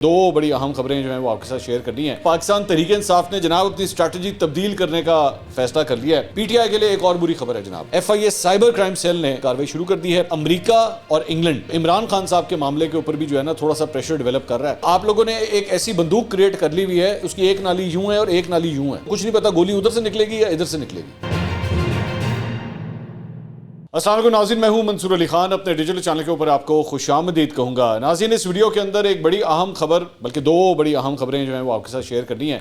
دو بڑی اہم خبریں جو ہیں وہ آپ کے ساتھ شیئر کرنی ہیں۔ پاکستان تحریک انصاف نے جناب اپنی اسٹریٹجی تبدیل کرنے کا فیصلہ کر لیا ہے۔ پی ٹی آئی کے لیے ایک اور بری خبر ہے جناب، F I A cyber crime cell نے کارروائی شروع کر دی ہے۔ امریکہ اور انگلینڈ عمران خان صاحب کے معاملے کے اوپر بھی جو ہے نا تھوڑا سا پریشر ڈیولپ کر رہا ہے۔ آپ لوگوں نے ایک ایسی بندوق کریٹ کر لی ہوئی ہے، اس کی ایک نالی یوں ہے اور ایک نالی یوں ہے، کچھ نہیں پتا گولی ادھر سے نکلے گی یا ادھر سے نکلے گی۔ السلام علیکم ناظرین، میں ہوں منصور علی خان، اپنے ڈیجیٹل چینل کے اوپر آپ کو خوش آمدید کہوں گا۔ ناظرین، اس ویڈیو کے اندر ایک بڑی اہم خبر، بلکہ دو بڑی اہم خبریں جو ہیں وہ آپ کے ساتھ شیئر کرنی ہیں۔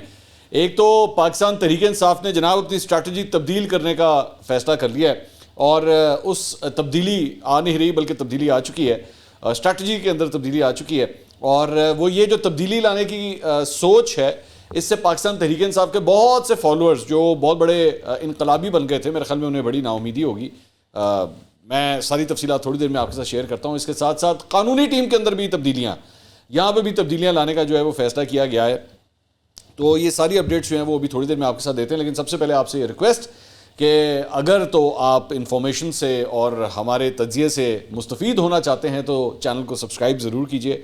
ایک تو پاکستان تحریک انصاف نے جناب اپنی اسٹریٹجی تبدیل کرنے کا فیصلہ کر لیا ہے، اور اس تبدیلی آ نہیں رہی بلکہ تبدیلی آ چکی ہے، اسٹریٹجی کے اندر تبدیلی آ چکی ہے، اور وہ یہ جو تبدیلی لانے کی سوچ ہے، اس سے پاکستان تحریک انصاف کے بہت سے فالوورز جو بہت بڑے انقلابی بن گئے تھے، میرے خیال میں انہیں بڑی نا امیدی ہوگی۔ میں ساری تفصیلات تھوڑی دیر میں آپ کے ساتھ شیئر کرتا ہوں۔ اس کے ساتھ ساتھ قانونی ٹیم کے اندر بھی تبدیلیاں، یہاں پہ بھی تبدیلیاں لانے کا جو ہے وہ فیصلہ کیا گیا ہے، تو یہ ساری اپڈیٹس جو ہیں وہ بھی تھوڑی دیر میں آپ کے ساتھ دیتے ہیں۔ لیکن سب سے پہلے آپ سے یہ ریکویسٹ کہ اگر تو آپ انفارمیشن سے اور ہمارے تجزیے سے مستفید ہونا چاہتے ہیں تو چینل کو سبسکرائب ضرور کیجئے،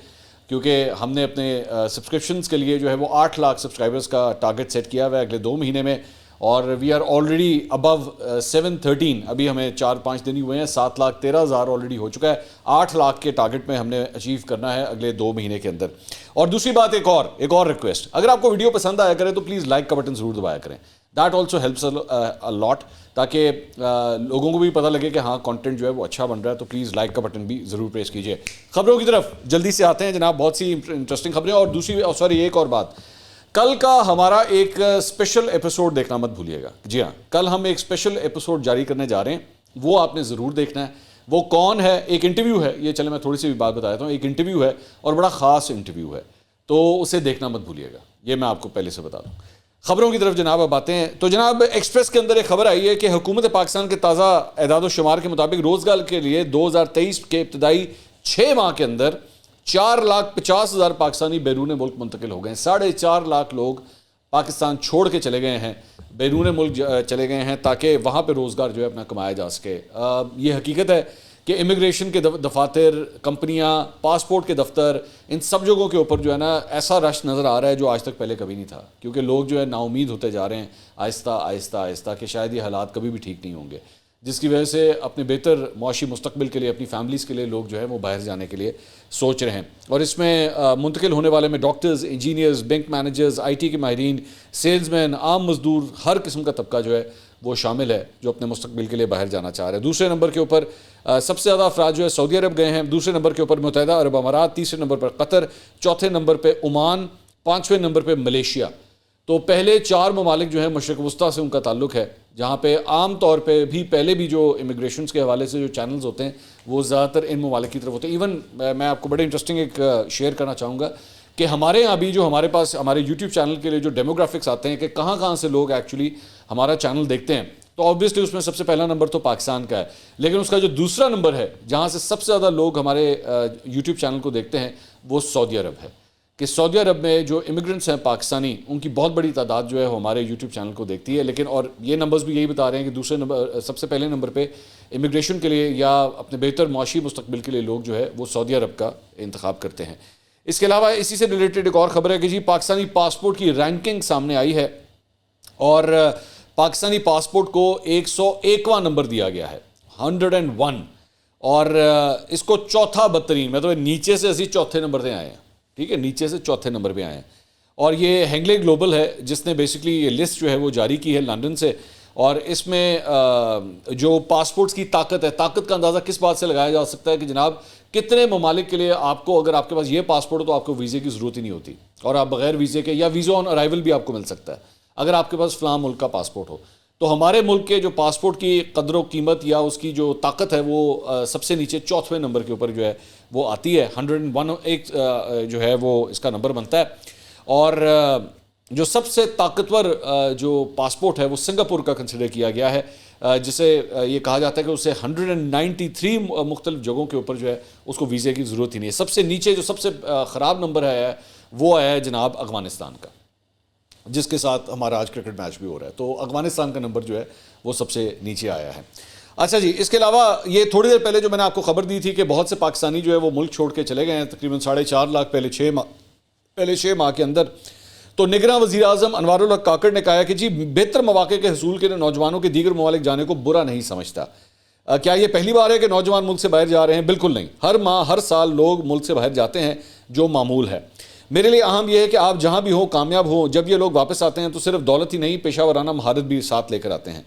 کیونکہ ہم نے اپنے سبسکرپشنز کے لیے جو ہے وہ 8 لاکھ سبسکرائبرز کا ٹارگٹ سیٹ کیا ہوا ہے اگلے 2 مہینے میں، اور وی آر آلریڈی ابو 713، ابھی ہمیں 4-5 دن ہی ہوئے ہیں، 7,13,000 آلریڈی ہو چکا ہے۔ 8 لاکھ کے ٹارگٹ میں ہم نے اچیو کرنا ہے اگلے 2 مہینے کے اندر۔ اور دوسری بات ایک اور ریکویسٹ، اگر آپ کو ویڈیو پسند آیا کرے تو پلیز لائک کا بٹن ضرور دبایا کریں، دیٹ آلسو ہیلپس اے لاٹ، تاکہ لوگوں کو بھی پتہ لگے کہ ہاں کانٹینٹ جو ہے وہ اچھا بن رہا ہے، تو پلیز لائک کا بٹن بھی ضرور پریس کیجیے۔ خبروں کی طرف جلدی سے آتے ہیں جناب، بہت سی انٹرسٹنگ خبریں، اور دوسری ایک اور بات، کل کا ہمارا ایک اسپیشل ایپیسوڈ دیکھنا مت بھولیے گا۔ جی ہاں، کل ہم ایک اسپیشل ایپیسوڈ جاری کرنے جا رہے ہیں، وہ آپ نے ضرور دیکھنا ہے۔ وہ کون ہے؟ ایک انٹرویو ہے، یہ چلے میں تھوڑی سی بھی بات بتا دیتا ہوں، ایک انٹرویو ہے اور بڑا خاص انٹرویو ہے، تو اسے دیکھنا مت بھولیے گا، یہ میں آپ کو پہلے سے بتا دوں۔ خبروں کی طرف جناب اب آتے ہیں، تو جناب ایکسپریس کے اندر ایک خبر آئی ہے کہ حکومت پاکستان کے تازہ اعداد و شمار کے مطابق روزگار کے لیے 2023 کے ابتدائی 6 ماہ کے اندر 4,50,000 پاکستانی بیرون ملک منتقل ہو گئے ہیں۔ 4.5 لاکھ لوگ پاکستان چھوڑ کے چلے گئے ہیں، بیرون ملک چلے گئے ہیں، تاکہ وہاں پہ روزگار جو ہے اپنا کمایا جا سکے۔ یہ حقیقت ہے کہ امیگریشن کے دفاتر، کمپنیاں، پاسپورٹ کے دفتر، ان سب جگہوں کے اوپر جو ہے نا ایسا رش نظر آ رہا ہے جو آج تک پہلے کبھی نہیں تھا، کیونکہ لوگ جو ہے نا امید ہوتے جا رہے ہیں آہستہ آہستہ کہ شاید یہ حالات کبھی بھی ٹھیک نہیں ہوں گے، جس کی وجہ سے اپنے بہتر معاشی مستقبل کے لیے، اپنی فیملیز کے لیے لوگ جو ہے وہ باہر جانے کے لیے سوچ رہے ہیں۔ اور اس میں منتقل ہونے والے میں doctors, engineers, bank managers, I T کے ماہرین، سیلز مین، عام مزدور، ہر قسم کا طبقہ جو ہے وہ شامل ہے جو اپنے مستقبل کے لیے باہر جانا چاہ رہے ہیں۔ دوسرے نمبر کے اوپر سب سے زیادہ افراد جو ہے سعودی عرب گئے ہیں، دوسرے نمبر کے اوپر متحدہ عرب امارات، تیسرے نمبر پر قطر، چوتھے نمبر پہ عمان، 5ویں نمبر پہ ملیشیا۔ تو پہلے 4 ممالک جو ہیں مشرق وسطیٰ سے ان کا تعلق ہے، جہاں پہ عام طور پہ بھی پہلے بھی جو امیگریشنز کے حوالے سے جو چینلز ہوتے ہیں وہ زیادہ تر ان ممالک کی طرف ہوتے ہیں۔ ایون میں آپ کو بڑے انٹرسٹنگ ایک شیئر کرنا چاہوں گا کہ ہمارے یہاں بھی جو ہمارے پاس ہمارے یوٹیوب چینل کے لیے جو ڈیموگرافکس آتے ہیں کہ کہاں کہاں سے لوگ ایکچولی ہمارا چینل دیکھتے ہیں، تو آبویسلی اس میں سب سے پہلا نمبر تو پاکستان کا ہے، لیکن اس کا جو دوسرا نمبر ہے جہاں سے سب سے زیادہ لوگ ہمارے یوٹیوب چینل کو دیکھتے ہیں وہ سعودی عرب ہے، کہ سعودی عرب میں جو امیگرنٹس ہیں پاکستانی، ان کی بہت بڑی تعداد جو ہے ہمارے یوٹیوب چینل کو دیکھتی ہے۔ لیکن اور یہ نمبرز بھی یہی بتا رہے ہیں کہ دوسرے نمبر، سب سے پہلے نمبر پہ امیگریشن کے لیے یا اپنے بہتر معاشی مستقبل کے لیے لوگ جو ہے وہ سعودی عرب کا انتخاب کرتے ہیں۔ اس کے علاوہ اسی سے ریلیٹڈ ایک اور خبر ہے کہ جی پاکستانی پاسپورٹ کی رینکنگ سامنے آئی ہے، اور پاکستانی پاسپورٹ کو 101واں نمبر دیا گیا ہے، 101، اور اس کو چوتھا بدترین، مطلب نیچے سے اسی چوتھے نمبر پہ آئے ہیں، ٹھیک ہے، نیچے سے چوتھے نمبر پہ آئے ہیں۔ اور یہ ہینگلے گلوبل ہے جس نے بیسکلی یہ لسٹ جو ہے وہ جاری کی ہے لندن سے، اور اس میں جو پاسپورٹس کی طاقت ہے، طاقت کا اندازہ کس بات سے لگایا جا سکتا ہے کہ جناب کتنے ممالک کے لیے آپ کو، اگر آپ کے پاس یہ پاسپورٹ ہو تو آپ کو ویزے کی ضرورت ہی نہیں ہوتی، اور آپ بغیر ویزے کے یا ویزا آن ارائیول بھی آپ کو مل سکتا ہے اگر آپ کے پاس فلاں ملک کا پاسپورٹ ہو۔ تو ہمارے ملک کے جو پاسپورٹ کی قدر و قیمت یا اس کی جو طاقت ہے وہ سب سے نیچے 4ویں نمبر کے اوپر جو ہے وہ آتی ہے، 101 ایک جو ہے وہ اس کا نمبر بنتا ہے۔ اور جو سب سے طاقتور جو پاسپورٹ ہے وہ سنگاپور کا کنسیڈر کیا گیا ہے، جسے یہ کہا جاتا ہے کہ اسے 193 مختلف جگہوں کے اوپر جو ہے اس کو ویزے کی ضرورت ہی نہیں ہے۔ سب سے نیچے جو سب سے خراب نمبر ہے وہ آیا ہے جناب افغانستان کا، جس کے ساتھ ہمارا آج کرکٹ میچ بھی ہو رہا ہے، تو افغانستان کا نمبر جو ہے وہ سب سے نیچے آیا ہے۔ اچھا جی، اس کے علاوہ یہ تھوڑی دیر پہلے جو میں نے آپ کو خبر دی تھی کہ بہت سے پاکستانی جو ہے وہ ملک چھوڑ کے چلے گئے ہیں، تقریباً 4.5 لاکھ پہلے 6 ماہ پہلے 6 ماہ کے اندر. تو نگراں وزیر اعظم انوار الحق کاکڑ نے کہا کہ جی بہتر مواقع کے حصول کے لیے نوجوانوں کے دیگر ممالک جانے کو برا نہیں سمجھتا. کیا یہ پہلی بار ہے کہ نوجوان ملک سے باہر جا رہے ہیں؟ بالکل نہیں. ہر ماہ ہر سال لوگ ملک سے باہر جاتے ہیں جو معمول ہے. میرے لیے اہم یہ ہے کہ آپ جہاں بھی ہوں کامیاب ہوں. جب یہ لوگ واپس آتے ہیں تو صرف دولت ہی نہیں پیشہ ورانہ مہارت بھی ساتھ لے کر آتے ہیں.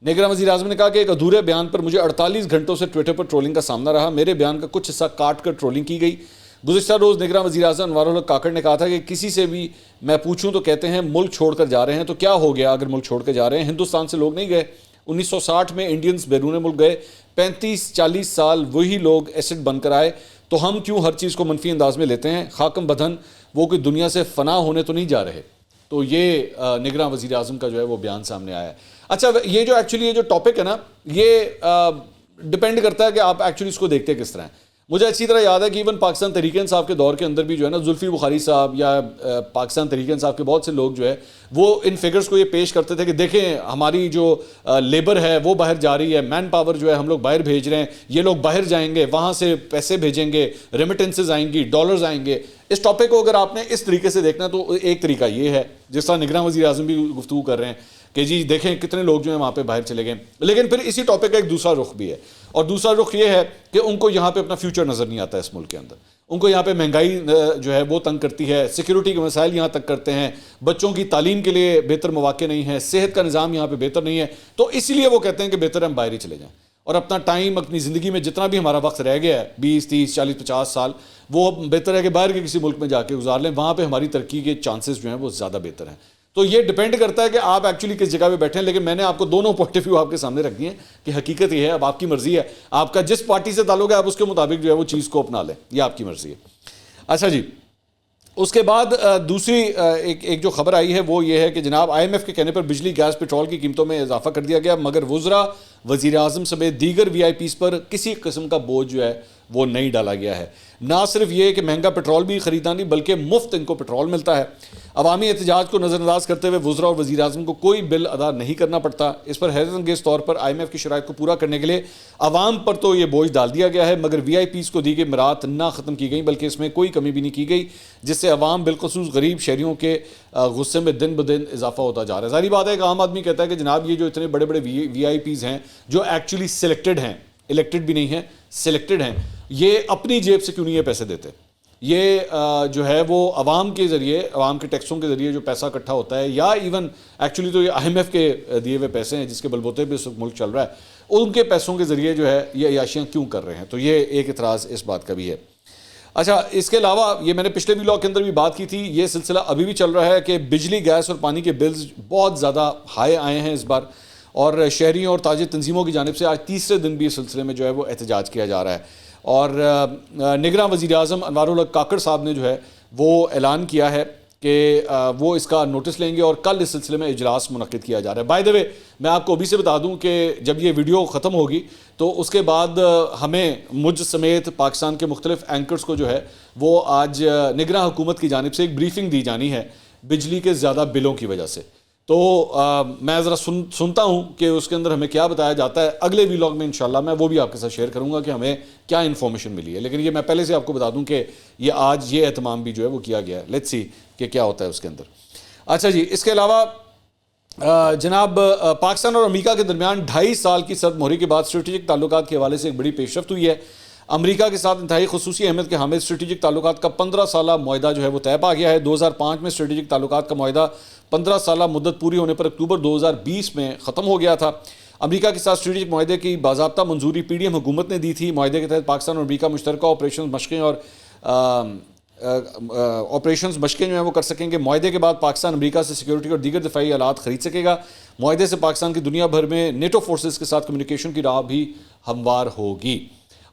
نگراں وزیر اعظم نے کہا کہ ایک ادھورے بیان پر مجھے 48 گھنٹوں سے ٹویٹر پر ٹرولنگ کا سامنا رہا. میرے بیان کا کچھ حصہ کاٹ کر ٹرولنگ کی گئی. گزشتہ روز نگراں وزیر اعظم انوار الحق کاکڑ نے کہا تھا کہ کسی سے بھی میں پوچھوں تو کہتے ہیں ملک چھوڑ کر جا رہے ہیں. تو کیا ہو گیا اگر ملک چھوڑ کر جا رہے ہیں؟ ہندوستان سے لوگ نہیں گئے. 1960 میں انڈینز بیرون ملک گئے. 35-40 سال وہی لوگ ایسڈ بن کر آئے. تو ہم کیوں ہر چیز کو منفی انداز میں لیتے ہیں؟ خاکم بدھن وہ کوئی دنیا سے فنا ہونے تو نہیں جا رہے. تو یہ نگراں وزیر اعظم کا جو ہے وہ بیان سامنے آیا ہے. اچھا یہ جو ایکچولی یہ جو ٹاپک ہے نا یہ ڈپینڈ کرتا ہے کہ آپ ایکچولی اس کو دیکھتے کس طرح ہیں. مجھے اچھی طرح یاد ہے کہ ایون پاکستان تحریک انصاف کے دور کے اندر بھی جو ہے نا زلفی بخاری صاحب یا پاکستان تحریک انصاف کے بہت سے لوگ جو ہے وہ ان فگرز کو یہ پیش کرتے تھے کہ دیکھیں ہماری جو لیبر ہے وہ باہر جا رہی ہے, مین پاور جو ہے ہم لوگ باہر بھیج رہے ہیں, یہ لوگ باہر جائیں گے, وہاں سے پیسے بھیجیں گے, ریمیٹنسز آئیں گی, ڈالرز آئیں گے. اس ٹاپک کو اگر آپ نے اس طریقے سے دیکھنا تو ایک طریقہ یہ ہے جس طرح نگراں وزیر اعظم بھی گفتگو کر رہے ہیں کہ جی دیکھیں کتنے لوگ جو ہیں وہاں پہ باہر چلے گئے. لیکن پھر اسی ٹاپک کا ایک دوسرا رخ بھی ہے, اور دوسرا رخ یہ ہے کہ ان کو یہاں پہ اپنا فیوچر نظر نہیں آتا ہے اس ملک کے اندر. ان کو یہاں پہ مہنگائی جو ہے وہ تنگ کرتی ہے, سیکیورٹی کے مسائل یہاں تک کرتے ہیں, بچوں کی تعلیم کے لیے بہتر مواقع نہیں ہے, صحت کا نظام یہاں پہ بہتر نہیں ہے. تو اسی لیے وہ کہتے ہیں کہ بہتر ہم باہر ہی چلے جائیں اور اپنا ٹائم اپنی زندگی میں جتنا بھی ہمارا وقت رہ گیا ہے 20, 30, 40, 50 سال وہ بہتر ہے کہ باہر کے کسی ملک میں جا کے گزار لیں. وہاں پہ ہماری ترقی کے چانسز جو ہیں وہ زیادہ بہتر ہیں. تو یہ ڈیپینڈ کرتا ہے کہ آپ ایکچولی کس جگہ پہ بیٹھے ہیں. لیکن میں نے آپ کو دونوں پوائنٹ آف ویو آپ کے سامنے رکھ دیے ہیں کہ حقیقت یہ ہے. اب آپ کی مرضی ہے, آپ کا جس پارٹی سے تعلق ہے آپ اس کے مطابق جو ہے وہ چیز کو اپنا لیں, یہ آپ کی مرضی ہے. اچھا جی, اس کے بعد دوسری ایک جو خبر آئی ہے وہ یہ ہے کہ جناب آئی ایم ایف کے کہنے پر بجلی, گیس, پیٹرول کی قیمتوں میں اضافہ کر دیا گیا, مگر وزراء, وزیر اعظم سمیت دیگر وی آئی پیز پر کسی قسم کا بوجھ جو ہے وہ نہیں ڈالا گیا ہے. نہ صرف یہ کہ مہنگا پیٹرول بھی خریدنا نہیں بلکہ مفت ان کو پیٹرول ملتا ہے. عوامی احتجاج کو نظر انداز کرتے ہوئے وزراء اور وزیر اعظم کو کوئی بل ادا نہیں کرنا پڑتا. اس پر حیرت انگیز طور پر آئی ایم ایف کی شرائط کو پورا کرنے کے لیے عوام پر تو یہ بوجھ ڈال دیا گیا ہے, مگر وی آئی پیز کو دی گئی مراعات نہ ختم کی گئی بلکہ اس میں کوئی کمی بھی نہیں کی گئی, جس سے عوام بالخصوص غریب شہریوں کے غصے میں دن بدن اضافہ ہوتا جا رہا ہے. ظاہری بات ہے کہ عام آدمی کہتا ہے کہ جناب یہ جو اتنے بڑے بڑے وی آئی پیز ہیں جو ایکچولی سلیکٹڈ ہیں, الیکٹڈ بھی نہیں ہیں, سلیکٹڈ ہیں, یہ اپنی جیب سے کیوں نہیں یہ پیسے دیتے؟ یہ جو ہے وہ عوام کے ذریعے, عوام کے ٹیکسوں کے ذریعے جو پیسہ اکٹھا ہوتا ہے, یا ایون ایکچولی تو یہ آئی ایم ایف کے دیے ہوئے پیسے ہیں جس کے بلبوتے پہ اس وقت ملک چل رہا ہے, ان کے پیسوں کے ذریعے جو ہے یہ عیاشیاں کیوں کر رہے ہیں. تو یہ ایک اعتراض اس بات کا بھی ہے. اچھا, اس کے علاوہ یہ میں نے پچھلے ویلاگ کے اندر بھی بات کی تھی, یہ سلسلہ ابھی بھی چل رہا ہے کہ بجلی, گیس اور پانی کے بلز بہت زیادہ ہائی آئے ہیں اس بار, اور شہریوں اور تاجر تنظیموں کی جانب سے آج تیسرے دن بھی اس سلسلے میں جو ہے وہ احتجاج کیا جا رہا ہے. اور نگراں وزیر اعظم انوار الحق کاکڑ صاحب نے جو ہے وہ اعلان کیا ہے کہ وہ اس کا نوٹس لیں گے اور کل اس سلسلے میں اجلاس منعقد کیا جا رہا ہے. بائی دا وے میں آپ کو ابھی سے بتا دوں کہ جب یہ ویڈیو ختم ہوگی تو اس کے بعد ہمیں مجھ سمیت پاکستان کے مختلف اینکرز کو جو ہے وہ آج نگراں حکومت کی جانب سے ایک بریفنگ دی جانی ہے بجلی کے زیادہ بلوں کی وجہ سے. تو میں ذرا سنتا ہوں کہ اس کے اندر ہمیں کیا بتایا جاتا ہے. اگلے ویلاگ میں انشاءاللہ میں وہ بھی آپ کے ساتھ شیئر کروں گا کہ ہمیں کیا انفارمیشن ملی ہے. لیکن یہ میں پہلے سے آپ کو بتا دوں کہ یہ آج یہ اہتمام بھی جو ہے وہ کیا گیا ہے. لیٹس سی کہ کیا ہوتا ہے اس کے اندر. اچھا جی, اس کے علاوہ جناب پاکستان اور امریکہ کے درمیان 2.5 سال کی سرد مہری کے بعد اسٹریٹجک تعلقات کے حوالے سے ایک بڑی پیش رفت ہوئی ہے. امریکہ کے ساتھ انتہائی خصوصی اہمیت کے حامل اسٹریٹجک تعلقات کا 15 سالہ معاہدہ جو ہے وہ طے پا گیا ہے. 2005 میں اسٹریٹجک تعلقات کا معاہدہ 15 سالہ مدت پوری ہونے پر اکتوبر 2020 میں ختم ہو گیا تھا. امریکہ کے ساتھ اسٹریٹجک معاہدے کی باضابطہ منظوری پی ڈی ایم حکومت نے دی تھی. معاہدے کے تحت پاکستان اور امریکہ مشترکہ آپریشنز مشقیں جو ہیں وہ کر سکیں گے. معاہدے کے بعد پاکستان امریکہ سے سیکیورٹی اور دیگر دفاعی آلات خرید سکے گا. معاہدے سے پاکستان کی دنیا بھر میں نیٹو فورسز کے ساتھ کمیونیکیشن کی راہ بھی ہموار ہوگی.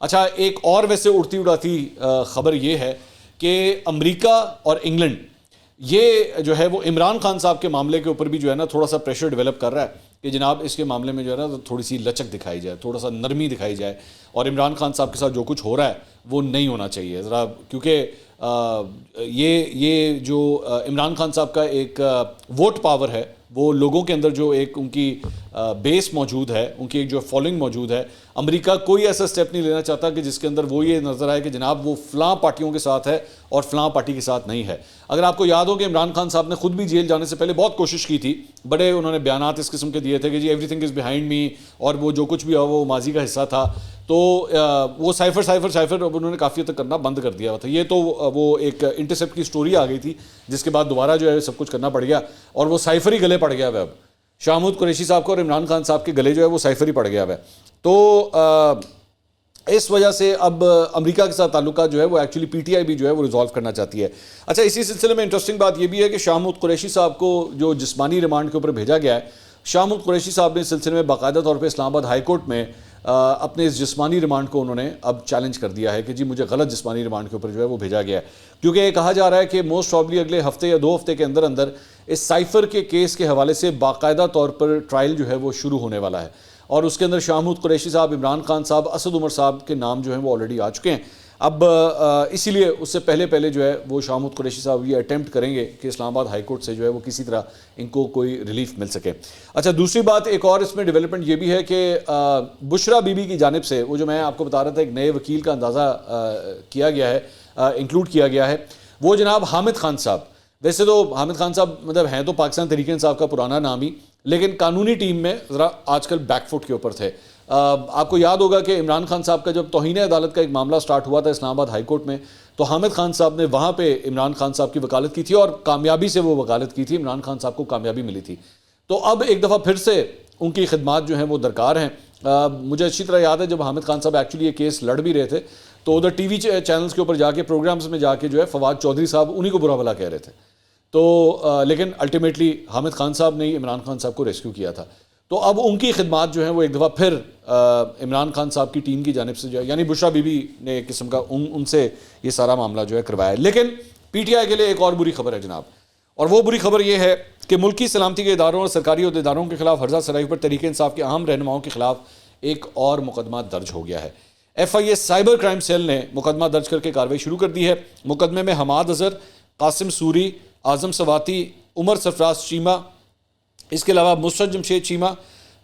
اچھا, ایک اور ویسے اڑتی اڑاتی خبر یہ ہے کہ امریکہ اور انگلینڈ یہ جو ہے وہ عمران خان صاحب کے معاملے کے اوپر بھی جو ہے نا تھوڑا سا پریشر ڈیولپ کر رہا ہے کہ جناب اس کے معاملے میں جو ہے نا تھوڑی سی لچک دکھائی جائے, تھوڑا سا نرمی دکھائی جائے, اور عمران خان صاحب کے ساتھ جو کچھ ہو رہا ہے وہ نہیں ہونا چاہیے ذرا, کیونکہ یہ جو عمران خان صاحب کا ایک ووٹ پاور ہے وہ لوگوں کے اندر جو ایک ان کی بیس موجود ہے, ان کی ایک جو فالوئنگ موجود ہے, امریکہ کوئی ایسا سٹیپ نہیں لینا چاہتا کہ جس کے اندر وہ یہ نظر آئے کہ جناب وہ فلاں پارٹیوں کے ساتھ ہے اور فلاں پارٹی کے ساتھ نہیں ہے. اگر آپ کو یاد ہو کہ عمران خان صاحب نے خود بھی جیل جانے سے پہلے بہت کوشش کی تھی, بڑے انہوں نے بیانات اس قسم کے دیے تھے کہ جی ایوری تھنگ از بیہائنڈ می, اور وہ جو کچھ بھی ہوا وہ ماضی کا حصہ تھا. تو وہ سائفر انہوں نے کافی حد تک کرنا بند کر دیا ہوا تھا. یہ تو وہ ایک انٹرسیپٹ کی سٹوری آ گئی تھی جس کے بعد دوبارہ جو ہے سب کچھ کرنا پڑ گیا, اور وہ سائفر ہی گلے پڑ گیا ہوا ہے. اب شاہ محمود قریشی صاحب کو اور عمران خان صاحب کے گلے جو ہے وہ سائفر ہی پڑ گیا ہوا ہے. تو اس وجہ سے اب امریکہ کے ساتھ تعلقات جو ہے وہ ایکچولی پی ٹی آئی بھی جو ہے وہ ریزالو کرنا چاہتی ہے. اچھا, اسی سلسلے میں انٹرسٹنگ بات یہ بھی ہے کہ شاہ محمود قریشی صاحب کو جو جسمانی ریمانڈ کے اوپر بھیجا گیا ہے, شاہ محمود قریشی صاحب نے اس سلسلے میں باقاعدہ طور پہ اسلام آباد ہائی کورٹ میں اپنے اس جسمانی ریمانڈ کو انہوں نے اب چیلنج کر دیا ہے کہ جی مجھے غلط جسمانی ریمانڈ کے اوپر جو ہے وہ بھیجا گیا ہے, کیونکہ یہ کہا جا رہا ہے کہ موسٹ پروبلی اگلے ہفتے یا 2 ہفتے کے اندر اندر اس سائفر کے کیس کے حوالے سے باقاعدہ طور پر ٹرائل جو ہے وہ شروع ہونے والا ہے, اور اس کے اندر شاہ محمود قریشی صاحب, عمران خان صاحب, اسد عمر صاحب کے نام جو ہیں وہ آلریڈی آ چکے ہیں. اب اسی لیے اس سے پہلے جو ہے وہ شاہ محمود قریشی صاحب یہ اٹیمپٹ کریں گے کہ اسلام آباد ہائی کورٹ سے جو ہے وہ کسی طرح ان کو کوئی ریلیف مل سکے. اچھا, دوسری بات ایک اور اس میں ڈیولپمنٹ یہ بھی ہے کہ بشرا بی بی کی جانب سے وہ جو میں آپ کو بتا رہا تھا ایک نئے وکیل کا اندازہ کیا گیا ہے, انکلوڈ کیا گیا ہے, وہ جناب حامد خان صاحب. ویسے تو حامد خان صاحب مطلب ہیں تو پاکستان تحریک انصاف کا پرانا نام ہی, لیکن قانونی ٹیم میں ذرا آج کل بیک فٹ کے اوپر تھے. آپ کو یاد ہوگا کہ عمران خان صاحب کا جب توہین عدالت کا ایک معاملہ سٹارٹ ہوا تھا اسلام آباد ہائی کورٹ میں, تو حامد خان صاحب نے وہاں پہ عمران خان صاحب کی وکالت کی تھی, اور کامیابی سے وہ وکالت کی تھی, عمران خان صاحب کو کامیابی ملی تھی. تو اب ایک دفعہ پھر سے ان کی خدمات جو ہیں وہ درکار ہیں. مجھے اچھی طرح یاد ہے جب حامد خان صاحب ایکچولی یہ کیس لڑ بھی رہے تھے تو ادھر ٹی وی چینلز کے اوپر جا کے پروگرامز میں جا کے جو ہے فواد چودھری صاحب انہی کو برا بھلا کہہ رہے تھے. تو لیکن الٹیمیٹلی حامد خان صاحب نے ہی عمران خان صاحب کو ریسکیو کیا تھا. تو اب ان کی خدمات جو ہیں وہ ایک دفعہ پھر عمران خان صاحب کی ٹیم کی جانب سے جو ہے, یعنی بشرا بی بی نے ایک قسم کا ان سے یہ سارا معاملہ جو ہے کروایا. لیکن پی ٹی آئی کے لیے ایک اور بری خبر ہے جناب, اور وہ بری خبر یہ ہے کہ ملکی سلامتی کے اداروں اور سرکاری عہدیداروں کے خلاف ہرزہ سرائی پر تحریک انصاف کے اہم رہنماؤں کے خلاف ایک اور مقدمہ درج ہو گیا ہے. F I A cyber crime cell نے مقدمہ درج کر کے کارروائی شروع کر دی ہے. مقدمے میں حماد اظہر, قاسم سوری, اعظم سواتی, عمر سرفراز چیمہ, اس کے علاوہ مسرت جمشید چیمہ,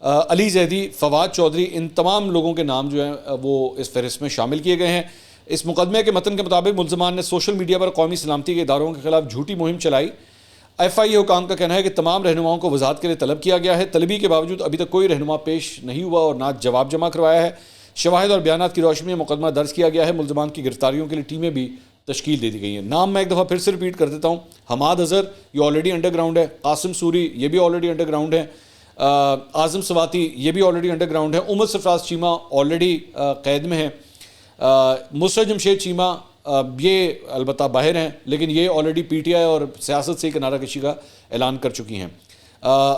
علی زیدی, فواد چودھری, ان تمام لوگوں کے نام جو ہیں وہ اس فہرست میں شامل کیے گئے ہیں. اس مقدمے کے متن کے مطابق ملزمان نے سوشل میڈیا پر قومی سلامتی کے اداروں کے خلاف جھوٹی مہم چلائی. ایف آئی اے حکام کا کہنا ہے کہ تمام رہنماؤں کو وضاحت کے لیے طلب کیا گیا ہے. طلبی کے باوجود ابھی تک کوئی رہنما پیش نہیں ہوا اور نہ جواب جمع کروایا ہے. شواہد اور بیانات کی روشنی میں مقدمہ درج کیا گیا ہے. ملزمان کی گرفتاریوں کے لیے ٹیمیں بھی تشکیل دے دی گئی ہیں. نام میں ایک دفعہ پھر سے ریپیٹ کر دیتا ہوں. حماد اظہر یہ آلریڈی انڈر گراؤنڈ ہے, قاسم سوری یہ بھی آلریڈی انڈر گراؤنڈ ہے, اعظم سواتی یہ بھی آلریڈی انڈر گراؤنڈ ہے, عمر سرفراز چیمہ آلریڈی قید میں ہے, مسرت جمشید چیمہ یہ البتہ باہر ہیں لیکن یہ آلریڈی پی ٹی آئی اور سیاست سے کنارہ کشی کا اعلان کر چکی ہیں.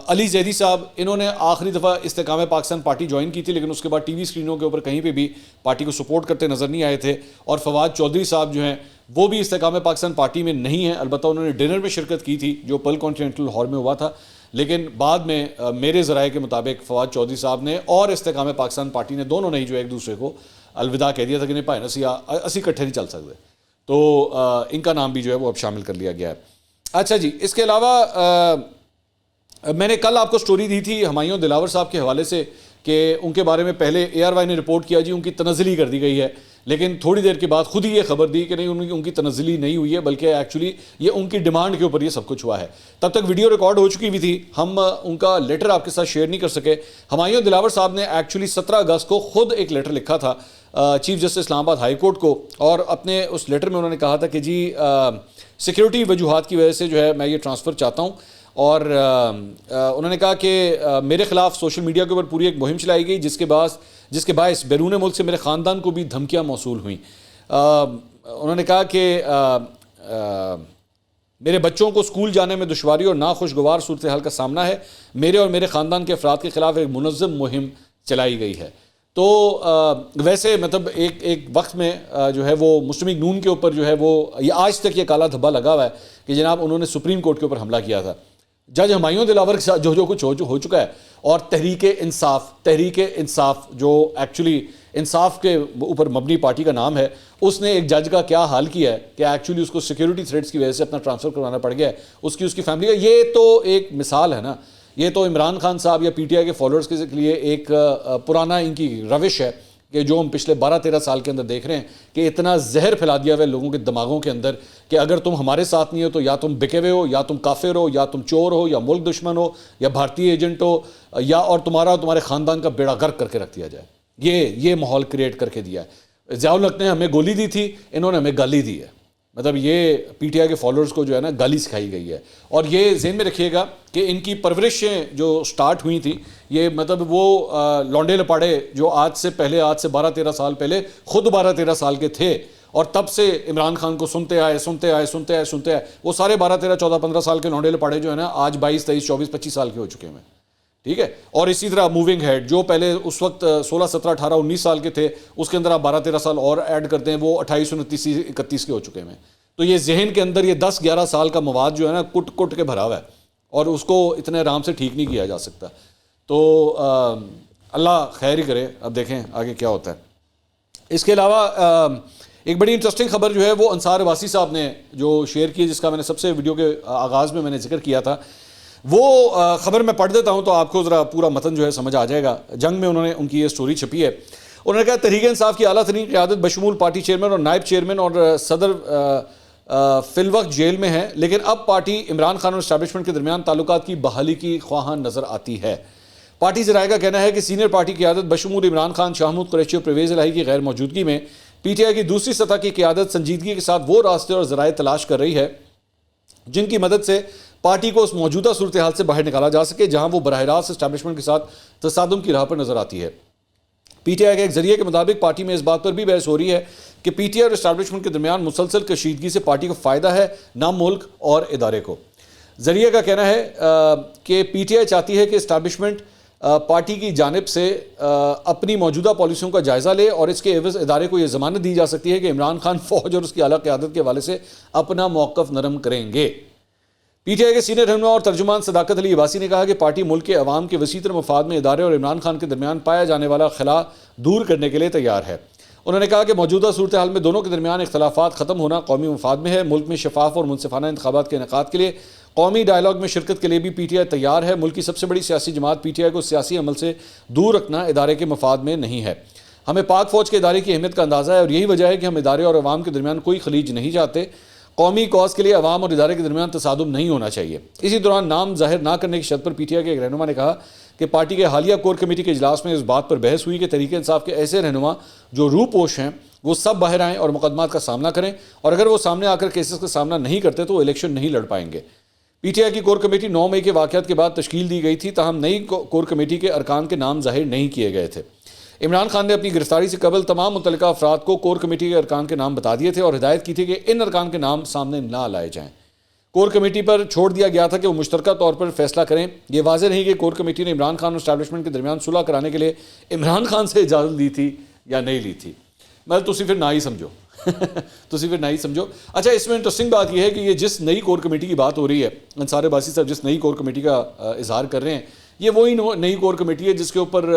علی زیدی صاحب انہوں نے آخری دفعہ استحکام پاکستان پارٹی جوائن کی تھی, لیکن اس کے بعد ٹی وی اسکرینوں کے اوپر کہیں پہ بھی پارٹی کو سپورٹ کرتے نظر نہیں آئے تھے. اور فواد چودھری صاحب جو ہیں وہ بھی استحکام پاکستان پارٹی میں نہیں ہیں, البتہ انہوں نے ڈنر میں شرکت کی تھی جو پل کانٹیننٹل ہال میں ہوا تھا, لیکن بعد میں میرے ذرائع کے مطابق فواد چودھری صاحب نے اور استحکام پاکستان پارٹی نے دونوں نے ہی جو ایک دوسرے کو الوداع کہہ دیا تھا کہ نہیں بھائی اسی کٹھے نہیں چل سکتے. تو ان کا نام بھی جو ہے وہ اب شامل کر لیا گیا ہے. اچھا جی, اس کے علاوہ میں نے کل آپ کو سٹوری دی تھی ہمایوں دلاور صاحب کے حوالے سے کہ ان کے بارے میں پہلے اے آر وائی نے رپورٹ کیا جی ان کی تنزلی کر دی گئی ہے, لیکن تھوڑی دیر کے بعد خود ہی یہ خبر دی کہ نہیں ان کی تنزلی نہیں ہوئی ہے بلکہ ایکچولی یہ ان کی ڈیمانڈ کے اوپر یہ سب کچھ ہوا ہے. تب تک ویڈیو ریکارڈ ہو چکی ہوئی تھی, ہم ان کا لیٹر آپ کے ساتھ شیئر نہیں کر سکے. ہمایوں دلاور صاحب نے ایکچولی 17 اگست کو خود ایک لیٹر لکھا تھا چیف جسٹس اسلام آباد ہائی کورٹ کو, اور اپنے اس لیٹر میں انہوں نے کہا تھا کہ جی سیکیورٹی وجوہات کی وجہ سے جو ہے میں یہ ٹرانسفر چاہتا ہوں, اور انہوں نے کہا کہ میرے خلاف سوشل میڈیا کے اوپر پوری ایک مہم چلائی گئی جس کے باعث بیرون ملک سے میرے خاندان کو بھی دھمکیاں موصول ہوئیں. انہوں نے کہا کہ میرے بچوں کو اسکول جانے میں دشواری اور ناخوشگوار صورتحال کا سامنا ہے. میرے اور میرے خاندان کے افراد کے خلاف ایک منظم مہم چلائی گئی ہے. تو ویسے مطلب ایک وقت میں جو ہے وہ مسلم لیگ نون کے اوپر جو ہے وہ یہ آج تک یہ کالا دھبا لگا ہوا ہے کہ جناب انہوں نے سپریم کورٹ کے اوپر حملہ کیا تھا. جج ہمایوں دلاور کے ساتھ جو کچھ ہو چکا ہے, اور تحریک انصاف جو ایکچولی انصاف کے اوپر مبنی پارٹی کا نام ہے, اس نے ایک جج کا کیا حال کیا ہے کہ ایکچولی اس کو سیکیورٹی تھریٹس کی وجہ سے اپنا ٹرانسفر کروانا پڑ گیا ہے اس کی فیملی کا. یہ تو ایک مثال ہے نا یہ تو عمران خان صاحب یا پی ٹی آئی کے فالوورز کے لیے ایک پرانا ان کی روش ہے کہ جو ہم پچھلے 12-13 سال کے اندر دیکھ رہے ہیں کہ اتنا زہر پھیلا دیا ہوا ہے لوگوں کے دماغوں کے اندر کہ اگر تم ہمارے ساتھ نہیں ہو تو یا تم بکے ہوئے ہو، یا تم کافر ہو، یا تم چور ہو، یا ملک دشمن ہو، یا بھارتی ایجنٹ ہو، یا اور تمہارے خاندان کا بیڑا غرق کر کے رکھ دیا جائے. یہ ماحول کریٹ کر کے دیا ہے. ضیاء الحق نے ہمیں گولی دی تھی، انہوں نے ہمیں گالی دی ہے. مطلب یہ پی ٹی آئی کے فالوورز کو جو ہے نا گالی سکھائی گئی ہے. اور یہ ذہن میں رکھیے گا کہ ان کی پرورشیں جو سٹارٹ ہوئی تھیں، یہ مطلب وہ لونڈے لپاڑے جو آج سے 12-13 سال پہلے خود 12-13 سال کے تھے اور تب سے عمران خان کو سنتے آئے، وہ سارے 12-13-14-15 سال کے لونڈے لپاڑے جو ہے نا آج 22-23-24-25 سال کے ہو چکے ہیں. ٹھیک ہے. اور اسی طرح موونگ ہیڈ جو پہلے اس وقت 16-17-18-19 سال کے تھے، اس کے اندر آپ 12-13 سال اور ایڈ کرتے ہیں، وہ 28-29-31 کے ہو چکے ہیں. تو یہ ذہن کے اندر یہ 10-11 سال کا مواد جو ہے نا کٹ کے بھرا ہوا ہے اور اس کو اتنے آرام سے ٹھیک نہیں کیا جا سکتا. تو اللہ خیر ہی کرے. اب دیکھیں آگے کیا ہوتا ہے. اس کے علاوہ ایک بڑی انٹرسٹنگ خبر جو ہے وہ انصار عباسی صاحب نے جو شیئر کی، جس کا میں نے سب سے ویڈیو کے آغاز میں نے ذکر کیا تھا، وہ خبر میں پڑھ دیتا ہوں تو آپ کو ذرا پورا متن جو ہے سمجھ آ جائے گا. جنگ میں انہوں نے ان کی یہ سٹوری چھپی ہے. انہوں نے کہا تحریک انصاف کی اعلیٰ ترین قیادت بشمول پارٹی چیئرمین اور نائب چیئرمین اور صدر فی الوقت جیل میں ہے، لیکن اب پارٹی عمران خان اور اسٹیبلشمنٹ کے درمیان تعلقات کی بحالی کی خواہاں نظر آتی ہے. پارٹی ذرائع کا کہنا ہے کہ سینئر پارٹی قیادت بشمول عمران خان، شاہ محمود قریشی اور پرویز الہی کی غیر موجودگی میں پی ٹی آئی کی دوسری سطح کی قیادت سنجیدگی کے ساتھ وہ راستے اور ذرائع تلاش کر رہی ہے جن کی مدد سے پارٹی کو اس موجودہ صورتحال سے باہر نکالا جا سکے جہاں وہ براہ راست اسٹیبلشمنٹ کے ساتھ تصادم کی راہ پر نظر آتی ہے. پی ٹی آئی کے ایک ذریعے کے مطابق پارٹی میں اس بات پر بھی بحث ہو رہی ہے کہ پی ٹی آئی اور اسٹیبلشمنٹ کے درمیان مسلسل کشیدگی سے پارٹی کو فائدہ ہے نہ ملک اور ادارے کو. ذریعے کا کہنا ہے کہ پی ٹی آئی چاہتی ہے کہ اسٹیبلشمنٹ پارٹی کی جانب سے اپنی موجودہ پالیسیوں کا جائزہ لے اور اس کے عوض ادارے کو یہ ضمانت دی جا سکتی ہے کہ عمران خان فوج اور اس کی اعلیٰ قیادت کے حوالے سے اپنا موقف نرم کریں گے. پی ٹی آئی کے سینئر رہنما اور ترجمان صداقت علی عباسی نے کہا کہ پارٹی ملک کے عوام کے وسیع تر مفاد میں ادارے اور عمران خان کے درمیان پایا جانے والا خلا دور کرنے کے لیے تیار ہے. انہوں نے کہا کہ موجودہ صورتحال میں دونوں کے درمیان اختلافات ختم ہونا قومی مفاد میں ہے. ملک میں شفاف اور منصفانہ انتخابات کے انعقاد کے لیے قومی ڈائیلاگ میں شرکت کے لیے بھی پی ٹی آئی تیار ہے. ملک کی سب سے بڑی سیاسی جماعت پی ٹی آئی کو سیاسی عمل سے دور رکھنا ادارے کے مفاد میں نہیں ہے. ہمیں پاک فوج کے ادارے کی اہمیت کا اندازہ ہے اور یہی وجہ ہے کہ ہم ادارے اور عوام کے درمیان کوئی خلیج نہیں چاہتے. قومی کاز کے لیے عوام اور ادارے کے درمیان تصادم نہیں ہونا چاہیے. اسی دوران نام ظاہر نہ کرنے کی شرط پر پی ٹی آئی کے ایک رہنما نے کہا کہ پارٹی کے حالیہ کور کمیٹی کے اجلاس میں اس بات پر بحث ہوئی کہ تحریک انصاف کے ایسے رہنما جو روپوش ہیں وہ سب باہر آئیں اور مقدمات کا سامنا کریں، اور اگر وہ سامنے آ کر کیسز کا سامنا نہیں کرتے تو وہ الیکشن نہیں لڑ پائیں گے. پی ٹی آئی کی کور کمیٹی 9 مئی کے واقعات کے بعد تشکیل دی گئی تھی، تاہم نئی کور کمیٹی کے ارکان کے نام ظاہر نہیں کیے گئے تھے. عمران خان نے اپنی گرفتاری سے قبل تمام متعلقہ افراد کو کور کمیٹی کے ارکان کے نام بتا دیے تھے اور ہدایت کی تھی کہ ان ارکان کے نام سامنے نہ لائے جائیں. کور کمیٹی پر چھوڑ دیا گیا تھا کہ وہ مشترکہ طور پر فیصلہ کریں. یہ واضح نہیں کہ کور کمیٹی نے عمران خان اور اسٹیبلشمنٹ کے درمیان صلح کرانے کے لیے عمران خان سے اجازت لی تھی یا نہیں لی تھی. تسی پھر نہ ہی سمجھو. اچھا، اس میں انٹرسٹنگ بات یہ ہے کہ یہ جس نئی کور کمیٹی کی بات ہو رہی ہے، انصار عباسی صاحب جس نئی کور کمیٹی کا اظہار کر رہے ہیں، یہ وہی نئی کور کمیٹی ہے جس کے اوپر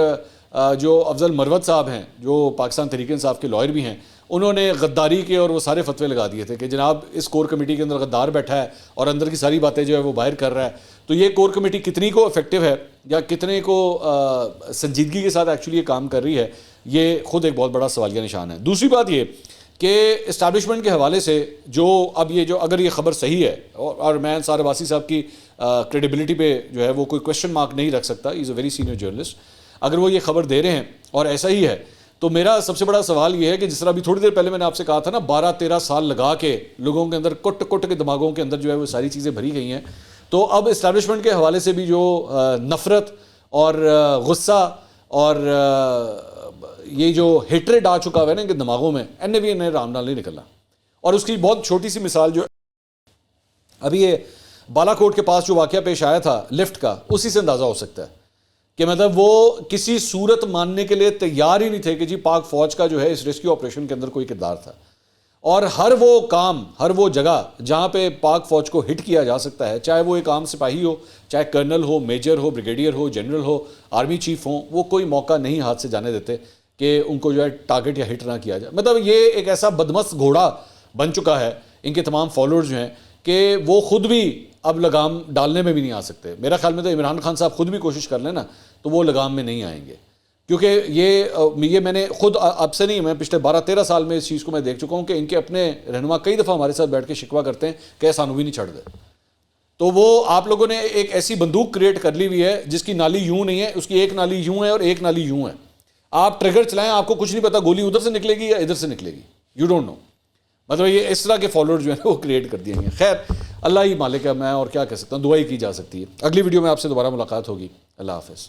جو افضل مروت صاحب ہیں جو پاکستان تحریک انصاف کے لائر بھی ہیں، انہوں نے غداری کے اور وہ سارے فتوے لگا دیے تھے کہ جناب اس کور کمیٹی کے اندر غدار بیٹھا ہے اور اندر کی ساری باتیں جو ہے وہ باہر کر رہا ہے. تو یہ کور کمیٹی کتنی کو افیکٹو ہے یا کتنے کو سنجیدگی کے ساتھ ایکچولی یہ کام کر رہی ہے، یہ خود ایک بہت بڑا سوالیہ نشان ہے. دوسری بات یہ کہ اسٹیبلشمنٹ کے حوالے سے جو اب یہ جو اگر یہ خبر صحیح ہے، اور میں انصار عباسی صاحب کی کریڈیبلٹی پہ جو ہے وہ کوئی کویشچن مارک نہیں رکھ سکتا، از اے ویری سینئر جرنلسٹ، اگر وہ یہ خبر دے رہے ہیں اور ایسا ہی ہے تو میرا سب سے بڑا سوال یہ ہے کہ جس طرح ابھی تھوڑی دیر پہلے میں نے آپ سے کہا تھا نا 12-13 سال لگا کے لوگوں کے اندر کٹ کے دماغوں کے اندر جو ہے وہ ساری چیزیں بھری گئی ہیں، تو اب اسٹیبلشمنٹ کے حوالے سے بھی جو نفرت اور غصہ اور یہ جو ہیٹریڈ آ چکا ہوا ہے نا ان کے دماغوں میں، انہیں رام نال نہیں نکلنا. اور اس کی بہت چھوٹی سی مثال جو ابھی یہ بالا کوٹ کے پاس جو واقعہ پیش آیا تھا لفٹ کا، اسی سے اندازہ ہو سکتا ہے کہ مطلب وہ کسی صورت ماننے کے لیے تیار ہی نہیں تھے کہ جی پاک فوج کا جو ہے اس ریسکیو آپریشن کے اندر کوئی کردار تھا. اور ہر وہ کام، ہر وہ جگہ جہاں پہ پاک فوج کو ہٹ کیا جا سکتا ہے، چاہے وہ ایک عام سپاہی ہو، چاہے کرنل ہو، میجر ہو، بریگیڈیئر ہو، جنرل ہو، آرمی چیف ہوں، وہ کوئی موقع نہیں ہاتھ سے جانے دیتے کہ ان کو جو ہے ٹارگٹ یا ہٹ نہ کیا جائے. مطلب یہ ایک ایسا بدمست گھوڑا بن چکا ہے ان کے تمام فالوورز جو ہیں کہ وہ خود بھی اب لگام ڈالنے میں بھی نہیں آ سکتے. میرا خیال میں تو عمران خان صاحب خود بھی کوشش کر لیں نا تو وہ لگام میں نہیں آئیں گے, کیونکہ یہ میں نے خود اب سے نہیں, میں پچھلے 12-13 سال میں اس چیز کو میں دیکھ چکا ہوں کہ ان کے اپنے رہنما کئی دفعہ ہمارے ساتھ بیٹھ کے شکوہ کرتے ہیں کہ سانو بھی نہیں چھڑ دے. تو وہ آپ لوگوں نے ایک ایسی بندوق کریٹ کر لی ہوئی ہے جس کی نالی یوں نہیں ہے, اس کی ایک نالی یوں ہے اور ایک نالی یوں ہے. آپ ٹریگر چلائیں, آپ کو کچھ نہیں پتا گولی ادھر سے نکلے گی یا ادھر سے نکلے گی, یو ڈونٹ نو. مطلب یہ اس طرح کے فالوور جو ہیں وہ کریٹ کر دیے ہیں. خیر اللہ ہی مالک ہے, میں اور کیا کہہ سکتا ہوں, دعا ہی کی جا سکتی ہے. اگلی ویڈیو میں آپ سے دوبارہ ملاقات ہوگی. اللہ حافظ.